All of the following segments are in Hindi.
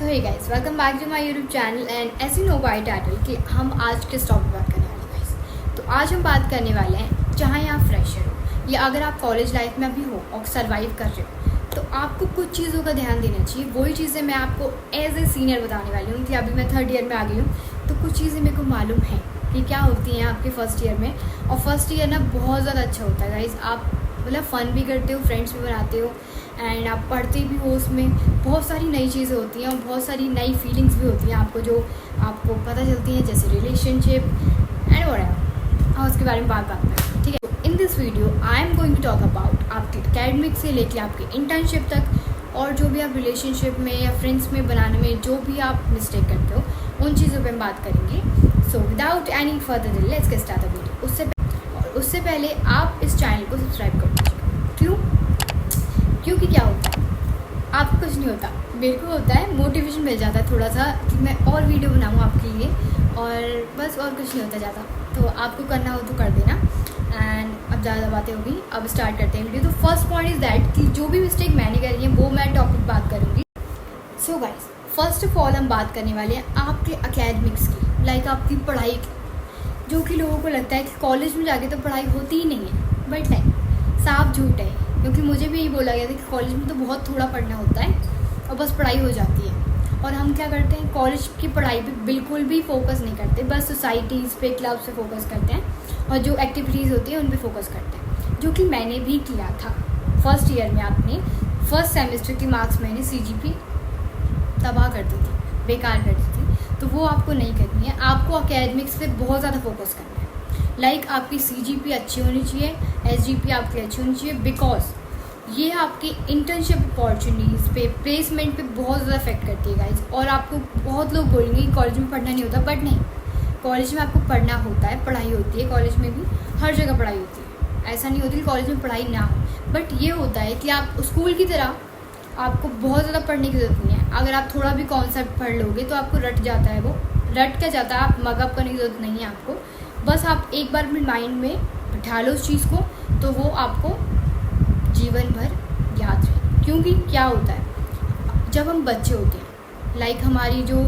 So hey guys, welcome back to my YouTube channel and as you know by title कि हम आज किस टॉपिक बात करने वाले हैं गाइस। तो आज हम बात करने वाले हैं, चाहे आप फ्रेशर हो या अगर आप कॉलेज लाइफ में अभी हो और सर्वाइव कर रहे हो, तो आपको कुछ चीज़ों का ध्यान देना चाहिए। वही चीज़ें मैं आपको एज ए सीनियर बताने वाली हूँ कि अभी मैं 3rd ईयर में आ गई हूँ, तो कुछ चीज़ें मेरे को मालूम है कि क्या होती हैं आपके फर्स्ट ईयर में। और फर्स्ट ईयर ना बहुत ज़्यादा अच्छा होता है गाइस। आप मतलब फ़न भी करते हो, फ्रेंड्स भी बनाते हो एंड आप पढ़ते भी हो। उसमें बहुत सारी नई चीज़ें होती हैं और बहुत सारी नई फीलिंग्स भी होती हैं आपको, जो आपको पता चलती हैं, जैसे रिलेशनशिप एंड व्हाटएवर। और उसके बारे में बात करते हैं, ठीक है। In this video I am going to talk about आपके एकेडमिक से लेके आपके इंटर्नशिप तक, और जो भी आप रिलेशनशिप में या फ्रेंड्स में बनाने में जो भी आप मिस्टेक करते हो, उन चीज़ों पर हम बात करेंगे। So without any further delay let's get start the video. उससे पहले आप इस चैनल को सब्सक्राइब कर दीजिए। क्यों? क्योंकि क्या होता है, आपको कुछ नहीं होता, मेरे को होता है, मोटिवेशन मिल जाता है थोड़ा सा कि मैं और वीडियो बनाऊँ आपके लिए, और बस और कुछ नहीं होता ज़्यादा। तो आपको करना हो तो कर देना। एंड अब ज़्यादा बातें होगी, अब स्टार्ट करते हैं वीडियो। तो फर्स्ट पॉइंट इज़ दैट कि जो भी मिस्टेक मैंने करी है वो मैं टॉपिक बात करूँगी। So guys, first of all हम बात करने वाले हैं आपके एकेडमिक्स की, लाइक आपकी पढ़ाई की, जो कि लोगों को लगता है कि कॉलेज में जाके तो पढ़ाई होती ही नहीं है, बट नहीं, साफ झूठ है। क्योंकि मुझे भी यही बोला गया था कि कॉलेज में तो बहुत थोड़ा पढ़ना होता है और बस पढ़ाई हो जाती है। और हम क्या करते हैं, कॉलेज की पढ़ाई पे बिल्कुल भी फोकस नहीं करते, बस सोसाइटीज़ पे, क्लब पे फोकस करते हैं और जो एक्टिविटीज़ होती हैं उन पे फोकस करते हैं, जो कि मैंने भी किया था। फर्स्ट ईयर में अपने फर्स्ट सेमेस्टर के मार्क्स मैंने CGP तबाह कर दी थी, बेकार कर दी थी। तो वो आपको नहीं करनी है, आपको एकेडमिक्स पे बहुत ज़्यादा फोकस करना है। लाइक आपकी CGP अच्छी होनी चाहिए, SGP आपकी अच्छी होनी चाहिए, बिकॉज ये आपकी इंटर्नशिप अपॉर्चुनिटीज़ पे, प्लेसमेंट पे बहुत ज़्यादा इफेक्ट करती है गाइज। और आपको बहुत लोग बोलेंगे कि कॉलेज में पढ़ना नहीं होता, बट नहीं, कॉलेज में आपको पढ़ना होता है, पढ़ाई होती है। कॉलेज में भी हर जगह पढ़ाई होती है, ऐसा नहीं होती कि कॉलेज में पढ़ाई ना हो, बट ये होता है कि आप स्कूल की तरह आपको बहुत ज़्यादा पढ़ने की ज़रूरत नहीं है। अगर आप थोड़ा भी कॉन्सेप्ट पढ़ लोगे तो आपको रट जाता है, वो रट क्या जाता है, आप मगअप करने की ज़रूरत नहीं है आपको। बस आप एक बार अपने माइंड में बिठा लो उस चीज़ को, तो वो आपको जीवन भर याद रहे। क्योंकि क्या होता है, जब हम बच्चे होते हैं, लाइक हमारी जो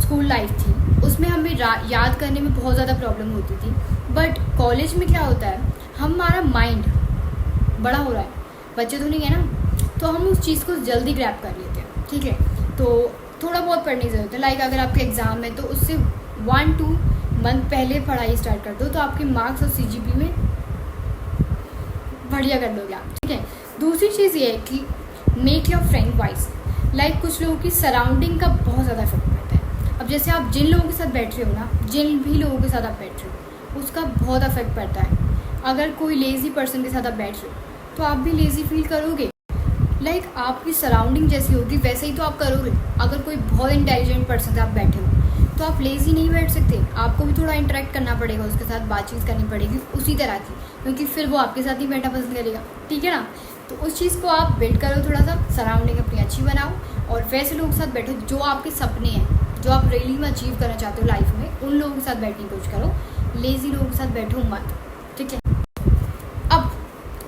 स्कूल लाइफ थी, उसमें हमें याद करने में बहुत ज़्यादा प्रॉब्लम होती थी। बट कॉलेज में क्या होता है, हमारा माइंड बड़ा हो रहा है, बच्चे तो नहीं है ना, तो हम उस चीज़ को जल्दी ग्रैब कर लेते हैं, ठीक है। तो थोड़ा बहुत पढ़ने की ज़रूरत है। लाइक अगर आपके एग्ज़ाम है तो उससे 1-2 मंथ पहले पढ़ाई स्टार्ट कर दो, तो आपके मार्क्स और CGP में बढ़िया कर दोगे आप, ठीक है। दूसरी चीज़ ये है कि make your friend wise. Like कुछ लोगों की सराउंडिंग का बहुत ज़्यादा इफेक्ट पड़ता है। अब जैसे आप जिन लोगों के साथ बैठ रहे हो ना, जिन भी लोगों के साथ आप बैठ रहे हो, उसका बहुत इफेक्ट पड़ता है। अगर कोई लेज़ी पर्सन के साथ आप बैठ रहे हो तो आप भी लेज़ी फील करोगे। लाइक आपकी सराउंडिंग जैसी होगी वैसे ही तो आप करोगे। अगर कोई बहुत इंटेलिजेंट पर्सन से आप बैठे हो तो आप लेज़ी नहीं बैठ सकते, आपको भी थोड़ा इंटरेक्ट करना पड़ेगा, उसके साथ बातचीत करनी पड़ेगी उसी तरह की, क्योंकि फिर वो आपके साथ ही बैठना पसंद करेगा, ठीक है ना। तो उस चीज़ को आप बिल्ड करो, थोड़ा सा सराउंडिंग अपनी अच्छी बनाओ और वैसे लोगों के साथ बैठो जो आपके सपने हैं, जो आप रियली में अचीव करना चाहते हो लाइफ में, उन लोगों के साथ बैठने की कोशिश करो। लेज़ी लोगों के साथ बैठो मत, ठीक है। अब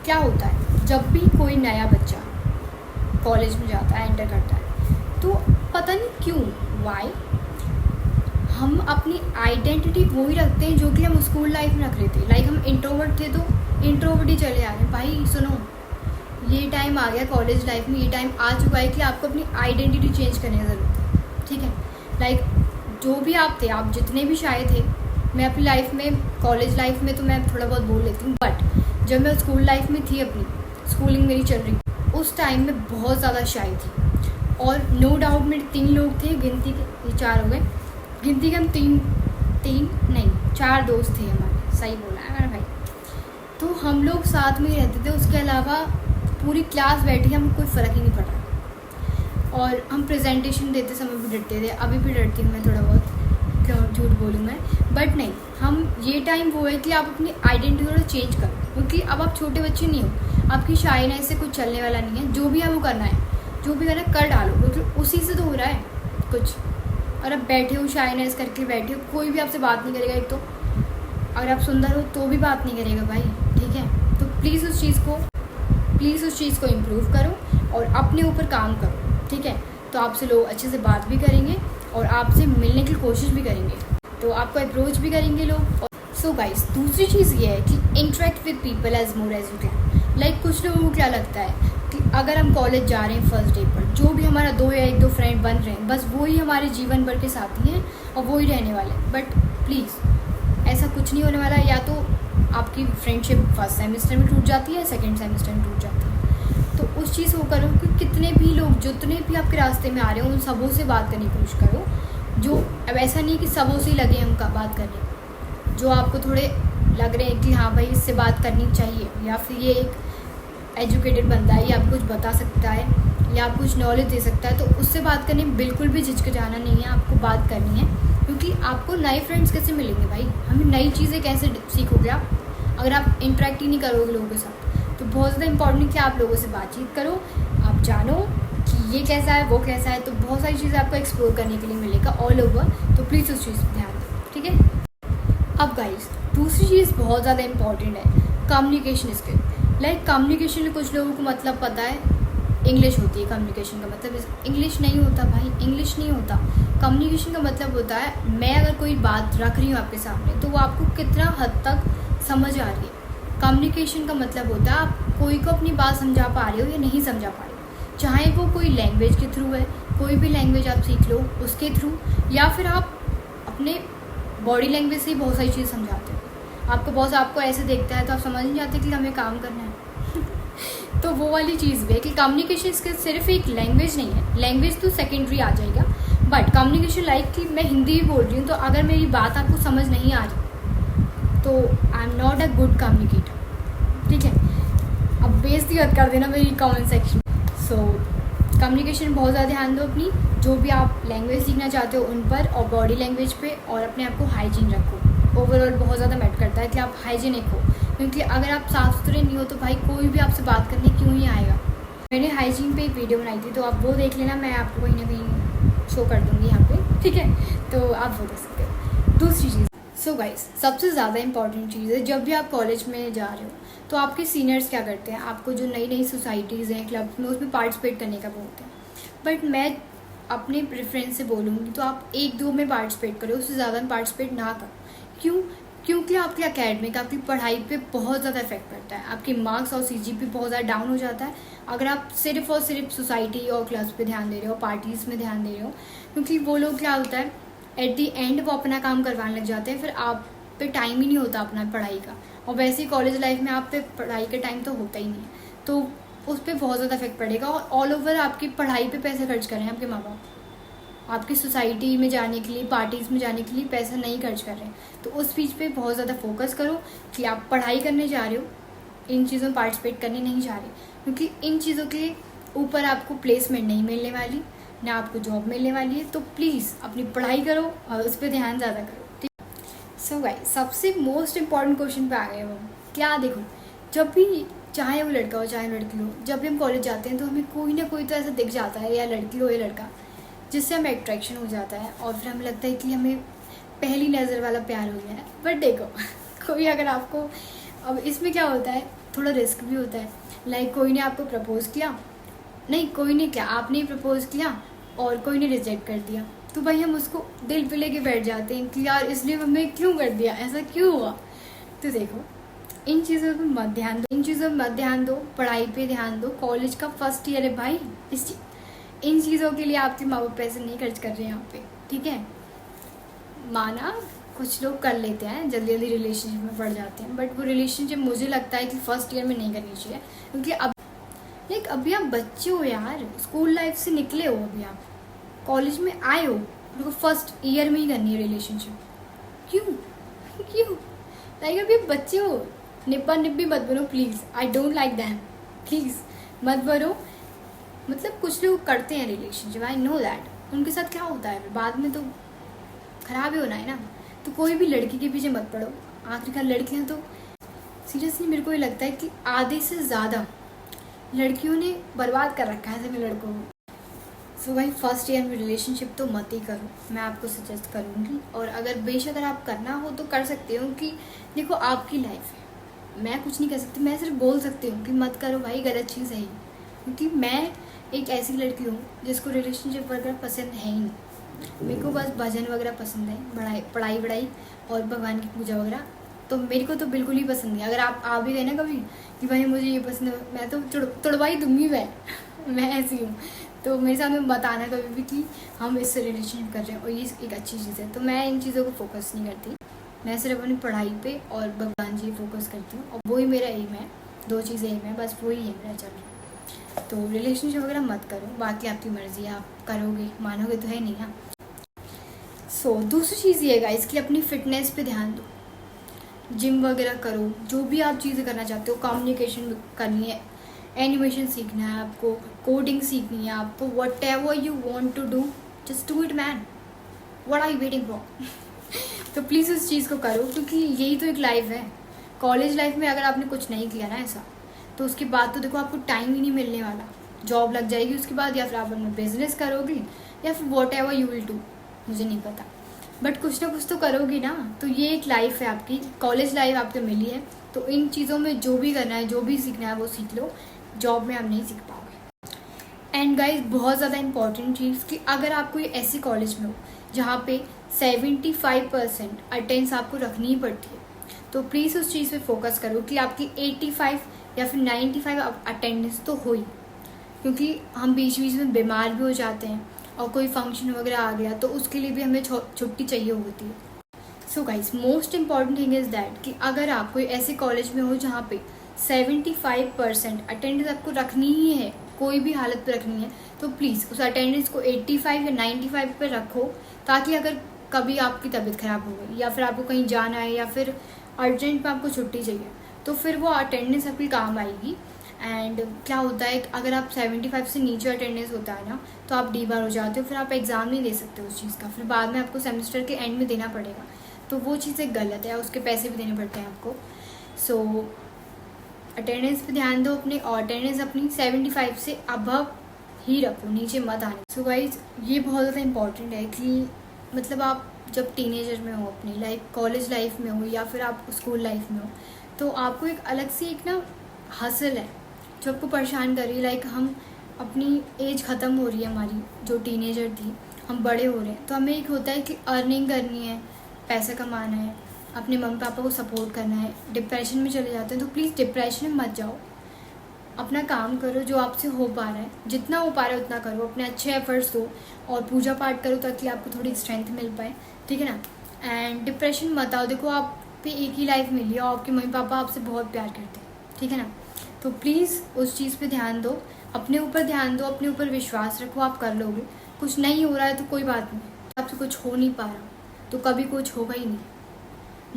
क्या होता है, जब भी कोई नया बच्चा कॉलेज में जाता है, एंटर करता है, तो पता नहीं क्यों, वाई, हम अपनी आइडेंटिटी वही रखते हैं जो कि हम स्कूल लाइफ में रख रहे थे। लाइक हम इंट्रोवर्ट थे तो इंट्रोवर्ट ही चले आ रहे हैं। भाई सुनो, ये टाइम आ गया कॉलेज लाइफ में, ये टाइम आ चुका है कि आपको अपनी आइडेंटिटी चेंज करने की ज़रूरत है, ठीक है। लाइक जो भी आप थे, आप जितने भी शाय थे, मैं अपनी लाइफ में, कॉलेज लाइफ में तो मैं थोड़ा बहुत बोल लेती हूँ, बट जब मैं स्कूल लाइफ में थी, अपनी स्कूलिंग मेरी चल रही, उस टाइम में बहुत ज़्यादा शाय थी। और नो डाउट मेरे 3 लोग थे, गिनती के, ये 4 हो गए, गिनती के हम 4 दोस्त थे हमारे, सही बोला है मेरा भाई। तो हम लोग साथ में ही रहते थे, उसके अलावा पूरी क्लास बैठी, हमें कोई फ़र्क ही नहीं पड़ रहा। और हम प्रेजेंटेशन देते समय भी डरते थे, अभी भी डरती हूँ मैं थोड़ा बहुत, क्यों झूठ बोलूँ मैं, बट नहीं, हम ये टाइम वो है कि आप अपनी आइडेंटिटी थोड़ा चेंज करो, क्योंकि अब आप छोटे बच्चे नहीं हो, आपकी शाइनेस से कुछ चलने वाला नहीं है। जो भी है वो करना है, जो भी करना है कर डालो, क्योंकि उसी से तो हो रहा है कुछ। और अब बैठे हो शाइनेस करके बैठे हो, कोई भी आपसे बात नहीं करेगा। एक तो अगर आप सुंदर हो तो भी बात नहीं करेगा भाई, ठीक है। तो प्लीज़ उस चीज़ को इम्प्रूव करो और अपने ऊपर काम करो, ठीक है। तो आपसे लोग अच्छे से बात भी करेंगे और आपसे मिलने की कोशिश भी करेंगे, तो आपको अप्रोच भी करेंगे लोग। सो गाइस, दूसरी चीज़ ये है कि interact with people as more as you can. Like कुछ लोगों को क्या लगता है कि अगर हम कॉलेज जा रहे हैं फर्स्ट डे पर, जो भी हमारा 2 या 1-2 फ्रेंड बन रहे हैं, बस वो ही हमारे जीवन भर के साथी हैं और वो ही रहने वाले हैं। बट प्लीज़ ऐसा कुछ नहीं होने वाला। या तो आपकी फ्रेंडशिप फर्स्ट सेमेस्टर में टूट जाती है, सेकेंड सेमेस्टर में टूट जाती है। तो उस चीज़ को करो कि कितने भी लोग, जितने भी आपके रास्ते में आ रहे हो, उन सबों से बात करने की कोशिश करो। जो अब ऐसा नहीं कि सबों से ही लगे हमका बात करने, जो आपको थोड़े लग रहे हैं कि हाँ भाई इससे बात करनी चाहिए, या फिर ये एक एजुकेटेड बंदा है, या आप कुछ बता सकता है, या आप कुछ नॉलेज दे सकता है, तो उससे बात करने में बिल्कुल भी झिझकिचाना नहीं है, आपको बात करनी है। क्योंकि आपको नए फ्रेंड्स कैसे मिलेंगे भाई, हमें नई चीज़ें कैसे सीखोगे आप अगर आप इंटरेक्ट ही नहीं करोगे लोगों के साथ। तो बहुत ज़्यादा इंपॉर्टेंट है कि आप लोगों से बातचीत करो, आप जानो कि ये कैसा है, वो कैसा है। तो बहुत सारी चीज़ें आपको एक्सप्लोर करने के लिए मिलेगा ऑल ओवर, तो प्लीज़ उस चीज़ पर ध्यान दो, ठीक है। अब गाइस, दूसरी चीज़ बहुत ज़्यादा इंपॉर्टेंट है, कम्युनिकेशन स्किल। लाइक कम्युनिकेशन में कुछ लोगों को मतलब पता है इंग्लिश होती है, कम्युनिकेशन का मतलब इंग्लिश नहीं होता भाई, इंग्लिश नहीं होता। कम्युनिकेशन का मतलब होता है मैं अगर कोई बात रख रही हूँ आपके सामने, तो वो आपको कितना हद तक समझ आ रही है। कम्युनिकेशन का मतलब होता है आप कोई को अपनी बात समझा पा रहे हो या नहीं समझा पा रहे हो, चाहे वो कोई लैंग्वेज के थ्रू है, कोई भी लैंग्वेज आप सीख लो उसके थ्रू, या फिर आप अपने बॉडी लैंग्वेज से ही बहुत सारी चीज़ समझाते हो। आपको बॉस आपको ऐसे देखता है तो आप समझ नहीं जाते कि हमें काम करना है। तो वो वाली चीज़ भी है कि कम्युनिकेशन स्किल सिर्फ एक लैंग्वेज नहीं है, लैंग्वेज तो सेकेंडरी आ जाएगा, बट कम्युनिकेशन लाइक कि मैं हिंदी भी बोल रही हूँ, तो अगर मेरी बात आपको समझ नहीं आ रही तो I am not a good communicator, ठीक है। अब बेइज्जती मत कर देना मेरी कमेंट सेक्शन। सो कम्युनिकेशन बहुत ज़्यादा ध्यान दो अपनी, जो भी आप लैंग्वेज सीखना चाहते हो उन पर, और बॉडी लैंग्वेज पे, और अपने आप को हाइजीन रखो। ओवरऑल बहुत ज़्यादा मैटर करता है कि आप हाइजीनिक हो, क्योंकि अगर आप साफ़ सुथरे नहीं हो तो भाई कोई भी आपसे बात करने क्यों ही आएगा। मैंने हाइजीन पे एक वीडियो बनाई थी, तो आप वो देख लेना, मैं आपको कहीं ना कहीं शो कर दूँगी यहाँ पे, ठीक है, तो आप वो देख सकते हो। दूसरी चीज़, सो गाइस, सबसे ज़्यादा इंपॉर्टेंट चीज़ है, जब भी आप कॉलेज में जा रहे हो तो आपके सीनियर्स क्या करते हैं, आपको जो नई नई सोसाइटीज़ हैं, क्लब में, उसमें पार्टिसिपेट करने का बोलते हैं। बट मैं अपने प्रेफरेंस से बोलूँगी तो आप 1-2 में पार्टिसिपेट करो, उससे ज़्यादा में पार्टिसिपेट ना करो। क्यों? क्योंकि आपके एकेडमिक, आपकी पढ़ाई पे बहुत ज़्यादा इफेक्ट पड़ता है, आपके मार्क्स और CGPA बहुत ज़्यादा डाउन हो जाता है अगर आप सिर्फ और सिर्फ सोसाइटी और क्लब्स पे ध्यान दे रहे हो, पार्टीज़ में ध्यान दे रहे हो। क्योंकि वो लोग क्या होता है, एट दी एंड वो अपना काम करवाने लग जाते हैं, फिर आप पे टाइम ही नहीं होता अपना पढ़ाई का। और वैसे ही कॉलेज लाइफ में आप पे पढ़ाई का टाइम तो होता ही नहीं है, तो उस पर बहुत ज़्यादा इफेक्ट पड़ेगा। और ऑल ओवर आपकी पढ़ाई पे पैसे खर्च कर रहे हैं आपके माँ बाप, आपकी सोसाइटी में जाने के लिए, पार्टीज़ में जाने के लिए पैसा नहीं खर्च कर रहे हैं। तो उस चीज़ पे बहुत ज़्यादा फोकस करो कि आप पढ़ाई करने जा रहे हो, इन चीज़ों में पार्टिसिपेट करने नहीं जा रहे, क्योंकि इन चीज़ों के ऊपर आपको प्लेसमेंट नहीं मिलने वाली, ना आपको जॉब मिलने वाली है। तो प्लीज़ अपनी पढ़ाई करो और उस पर ध्यान ज़्यादा करो, ठीक। सो गाइस, सबसे मोस्ट इम्पॉर्टेंट क्वेश्चन पे आ गए हम। क्या देखो, जब भी चाहे वो लड़का हो चाहे लड़की हो, जब भी हम कॉलेज जाते हैं तो हमें कोई ना कोई तो ऐसा दिख जाता है, या लड़की हो या लड़का, जिससे हमें अट्रैक्शन हो जाता है और फिर हमें लगता है कि हमें पहली नज़र वाला प्यार हो गया है। बट देखो कोई अगर आपको, अब इसमें क्या होता है, थोड़ा रिस्क भी होता है। लाइक कोई ने आपको प्रपोज़ किया, नहीं कोई ने क्या, आपने ही प्रपोज़ किया और कोई ने रिजेक्ट कर दिया, तो भाई हम उसको दिल पे लेके बैठ जाते हैं कि यार इसने हमें क्यों कर दिया, ऐसा क्यों हुआ। तो देखो, इन चीज़ों पर मत ध्यान दो, इन चीज़ों पर मत ध्यान दो, पढ़ाई पे ध्यान दो। कॉलेज का फर्स्ट ईयर है भाई, इन चीज़ों के लिए आपके माँ बाप पैसे नहीं खर्च कर रहे हैं यहाँ पे, ठीक है। माना कुछ लोग कर लेते हैं, जल्दी जल्दी रिलेशनशिप में पड़ जाते हैं, बट वो रिलेशनशिप मुझे लगता है कि फर्स्ट ईयर में नहीं करनी चाहिए, क्योंकि अभी आप बच्चे हो यार, स्कूल लाइफ से निकले हो, अभी आप कॉलेज में आए हो, तो फर्स्ट ईयर में ही करनी है रिलेशनशिप। क्यों लाइक अभी आप बच्चे हो, निब्बा निब्बी मत बनो please, I don't like them, please मत बनो। मतलब कुछ लोग करते हैं रिलेशनशिप, आई नो दैट, उनके साथ क्या होता है बाद में तो ख़राब ही होना है ना। तो कोई भी लड़की के पीछे मत पड़ो, आखिरकार लड़कियां तो सीरियसली मेरे को ये लगता है कि आधे से ज़्यादा लड़कियों ने बर्बाद कर रखा है सभी लड़कों को। सो भाई फर्स्ट ईयर में रिलेशनशिप तो मत ही करो, मैं आपको सजेस्ट करूँगी। और अगर बेशक अगर आप करना हो तो कर सकते हो, कि देखो आपकी लाइफ है, मैं कुछ नहीं कर सकती, मैं सिर्फ बोल सकती हूँ कि मत करो भाई, गलत चीज़ है ये। क्योंकि मैं एक ऐसी लड़की हूँ जिसको रिलेशनशिप वगैरह पसंद है ही नहीं। मेरे को बस भजन वगैरह पसंद है, पढ़ाई वढ़ाई और भगवान की पूजा वगैरह, तो मेरे को तो बिल्कुल ही पसंद नहीं। अगर आप आ भी गए ना कभी कि भाई मुझे ये पसंद है, मैं तो तुड़वाई दूंगी मैं ऐसी हूँ। तो मेरे साथ में बताना कभी भी कि हम इससे रिलेशनशिप कर रहे हैं और ये एक अच्छी चीज़ है। तो मैं इन चीज़ों को फोकस नहीं करती, मैं सिर्फ अपनी पढ़ाई पे और भगवान जी फोकस करती हूँ, और वही मेरा एम है। 2 चीज़ें एम है, बस वही है मेरा। चल, तो रिलेशनशिप वगैरह मत करो, बाकी आपकी मर्ज़ी है, आप करोगे मानोगे तो है नहीं। हाँ, दूसरी चीज़ ये है गाइस कि अपनी फिटनेस पे ध्यान दो, जिम वगैरह करो, जो भी आप चीज़ें करना चाहते हो। कम्युनिकेशन करनी है, एनिमेशन सीखना है आपको, कोडिंग सीखनी है आपको, whatever you want to do, just do it man, what are you waiting for. तो प्लीज़ उस चीज़ को करो, क्योंकि यही तो एक लाइफ है। कॉलेज लाइफ में अगर आपने कुछ नहीं किया ना ऐसा, तो उसके बाद तो देखो आपको टाइम ही नहीं मिलने वाला। जॉब लग जाएगी उसके बाद, या फिर आप अपना बिजनेस करोगे, या फिर what ever you will do, मुझे नहीं पता, बट कुछ ना कुछ तो करोगी ना। तो ये एक लाइफ है आपकी, कॉलेज लाइफ आपको मिली है, तो इन चीज़ों में जो भी करना है, जो भी सीखना है वो सीख लो। जॉब में आप नहीं सीख पाओगे। एंड गाइज, बहुत ज़्यादा इंपॉर्टेंट चीज़ कि अगर आप कोई ऐसी कॉलेज में हो जहाँ पे 75% अटेंडेंस आपको रखनी ही पड़ती है, तो प्लीज़ उस चीज़ पे फोकस करो कि आपकी 85 या फिर 95 अटेंडेंस तो हो ही, क्योंकि हम बीच बीच में बीमार भी हो जाते हैं और कोई फंक्शन वगैरह आ गया तो उसके लिए भी हमें छुट्टी चाहिए होती है। So guys, most important thing is that कि अगर आप कोई ऐसे कॉलेज में हो जहाँ पे 75% अटेंडेंस आपको रखनी ही है, कोई भी हालत पे रखनी है, तो प्लीज़ उस अटेंडेंस को 85 या 95 पे रखो, ताकि अगर कभी आपकी तबीयत ख़राब हो गई या फिर आपको कहीं जाना है या फिर अर्जेंट में आपको छुट्टी चाहिए, तो फिर वो अटेंडेंस आपकी काम आएगी। एंड क्या होता है, अगर आप 75 से नीचे अटेंडेंस होता है ना, तो आप डीबार हो जाते हो, फिर आप एग्ज़ाम नहीं दे सकते उस चीज़ का, फिर बाद में आपको सेमेस्टर के एंड में देना पड़ेगा, तो वो चीज़ एक गलत है, उसके पैसे भी देने पड़ते हैं आपको। सो अटेंडेंस पे ध्यान दो अपने, और अटेंडेंस अपनी 75 से अबव ही रखो, नीचे मत आने। सो गाइज, ये बहुत ज़्यादा इंपॉर्टेंट है कि मतलब आप जब टीनेजर में हो, अपनी लाइफ कॉलेज लाइफ में हो या फिर आप स्कूल लाइफ में हो, तो आपको एक अलग सी एक ना हसल है जो आपको परेशान कर रही है। लाइक हम अपनी एज ख़त्म हो रही है हमारी, जो टीनेजर थी, हम बड़े हो रहे हैं, तो हमें एक होता है कि अर्निंग करनी है, पैसा कमाना है, अपने मम्मी पापा को सपोर्ट करना है। डिप्रेशन में चले जाते हैं, तो प्लीज़ डिप्रेशन में मत जाओ, अपना काम करो जो आपसे हो पा रहा है, जितना हो पा रहा है उतना करो, अपने अच्छे एफर्ट्स दो और पूजा पाठ करो ताकि आपको थोड़ी स्ट्रेंथ मिल पाए, ठीक है ना। एंड डिप्रेशन मत आओ, देखो आप पे एक ही लाइफ मिली है और आपके मम्मी पापा आपसे बहुत प्यार करते हैं, ठीक है ना। तो प्लीज़ उस चीज़ पे ध्यान दो, अपने ऊपर ध्यान दो, अपने ऊपर विश्वास रखो, आप कर लोगे। कुछ नहीं हो रहा है तो कोई बात नहीं, आपसे कुछ हो नहीं पा रहा तो कभी कुछ होगा ही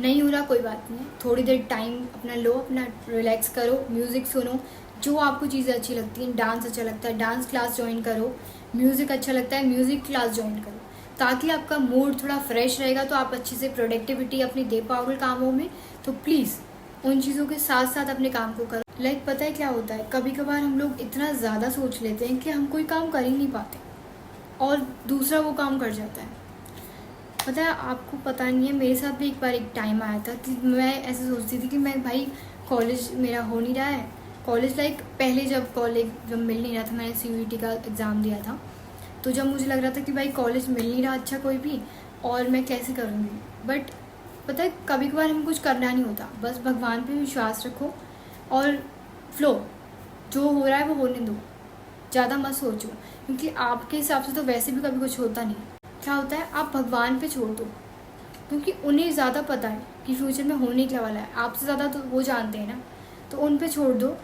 नहीं हो रहा कोई बात नहीं, थोड़ी देर टाइम अपना लो, अपना रिलैक्स करो, म्यूज़िक सुनो, जो आपको चीज़ें अच्छी लगती हैं। डांस अच्छा लगता है, डांस क्लास ज्वाइन करो, म्यूज़िक अच्छा लगता है, म्यूज़िक क्लास ज्वाइन करो, ताकि आपका मूड थोड़ा फ्रेश रहेगा, तो आप अच्छे से प्रोडक्टिविटी अपनी दे पाओगे कामों में। तो प्लीज़ उन चीज़ों के साथ साथ अपने काम को करो। लाइक पता है क्या होता है, कभी कभार हम लोग इतना ज़्यादा सोच लेते हैं कि हम कोई काम कर ही नहीं पाते और दूसरा वो काम कर जाता है। पता है आपको, पता नहीं है, मेरे साथ भी एक बार एक टाइम आया था कि मैं ऐसे सोचती थी कि मैं भाई कॉलेज मेरा हो नहीं रहा है, कॉलेज लाइक पहले जब मिल नहीं रहा था, मैंने CUET का एग्ज़ाम दिया था, तो जब मुझे लग रहा था कि भाई कॉलेज मिल नहीं रहा अच्छा कोई भी, और मैं कैसे करूँगी। बट पता है कभी कभार हमें कुछ करना नहीं होता, बस भगवान पे विश्वास रखो और फ्लो, जो हो रहा है वो होने दो, ज़्यादा मत सोचो, क्योंकि आपके हिसाब से तो वैसे भी कभी कुछ होता नहीं। क्या होता है, आप भगवान पे छोड़ दो, क्योंकि उन्हें ज़्यादा पता है कि फ्यूचर में होने क्या वाला है, आपसे ज़्यादा तो वो जानते हैं ना, तो उन पे छोड़ दो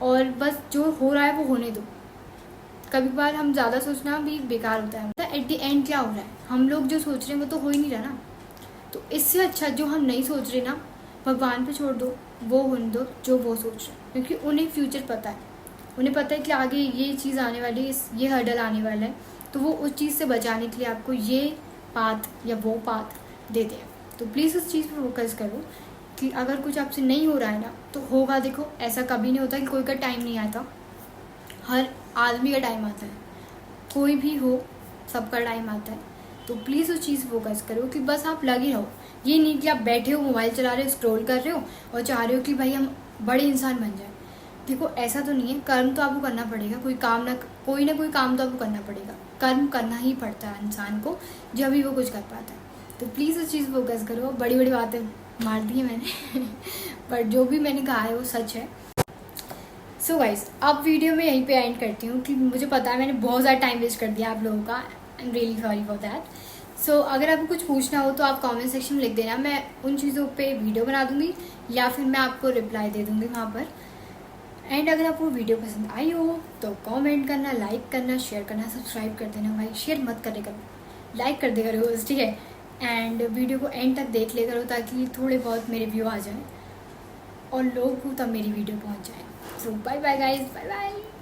और बस जो हो रहा है वो होने दो। कभी बार हम ज़्यादा सोचना भी बेकार होता है, मतलब एट द एंड क्या हो रहा है, हम लोग जो सोच रहे हैं वो तो हो ही नहीं रहा ना। तो इससे अच्छा जो हम नहीं सोच रहे ना, भगवान पे छोड़ दो, वो होने दो जो वो सोच रहे हैं, क्योंकि उन्हें फ्यूचर पता है, उन्हें पता है कि आगे ये चीज़ आने वाली है, ये हर्डल आने वाला है, तो वो उस चीज़ से बचाने के लिए आपको ये पाथ या वो पाथ देते हैं। तो प्लीज़ उस चीज़ पर फोकस करो कि अगर कुछ आपसे नहीं हो रहा है ना, तो होगा। देखो ऐसा कभी नहीं होता कि कोई का टाइम नहीं आता, हर आदमी का टाइम आता है, कोई भी हो सबका टाइम आता है। तो प्लीज़ उस चीज़ फोकस करो कि बस आप लगे रहो, ये नहीं कि आप बैठे हो मोबाइल चला रहे हो, स्क्रॉल कर रहे हो और चाह रहे हो कि भाई हम बड़े इंसान बन जाए। देखो ऐसा तो नहीं है, कर्म तो आपको करना पड़ेगा, कोई ना कोई काम तो आपको करना पड़ेगा। कर्म करना ही पड़ता है इंसान को, जब भी वो कुछ कर पाता है। तो प्लीज़ उस चीज़ फोकस करो। बड़ी बड़ी बातें मार दी हैं मैंने पर जो भी मैंने कहा है वो सच है। सो गाइस, अब वीडियो में यहीं पे एंड करती हूँ कि मुझे पता है मैंने बहुत ज़्यादा टाइम वेस्ट कर दिया आप लोगों का। I am really sorry for that. So अगर आपको कुछ पूछना हो तो आप कमेंट सेक्शन में लिख देना, मैं उन चीज़ों पे वीडियो बना दूँगी या फिर मैं आपको रिप्लाई दे दूँगी वहाँ पर। एंड अगर आपको वीडियो पसंद आई हो तो कमेंट करना, लाइक करना, शेयर करना, सब्सक्राइब कर देना। भाई शेयर मत करे करो, लाइक कर दे करो, ठीक है। एंड वीडियो को एंड तक देख ले करो ताकि थोड़े बहुत मेरे व्यू आ जाएं और लोगों को तब मेरी वीडियो पहुंच जाए। So bye bye guys, bye bye.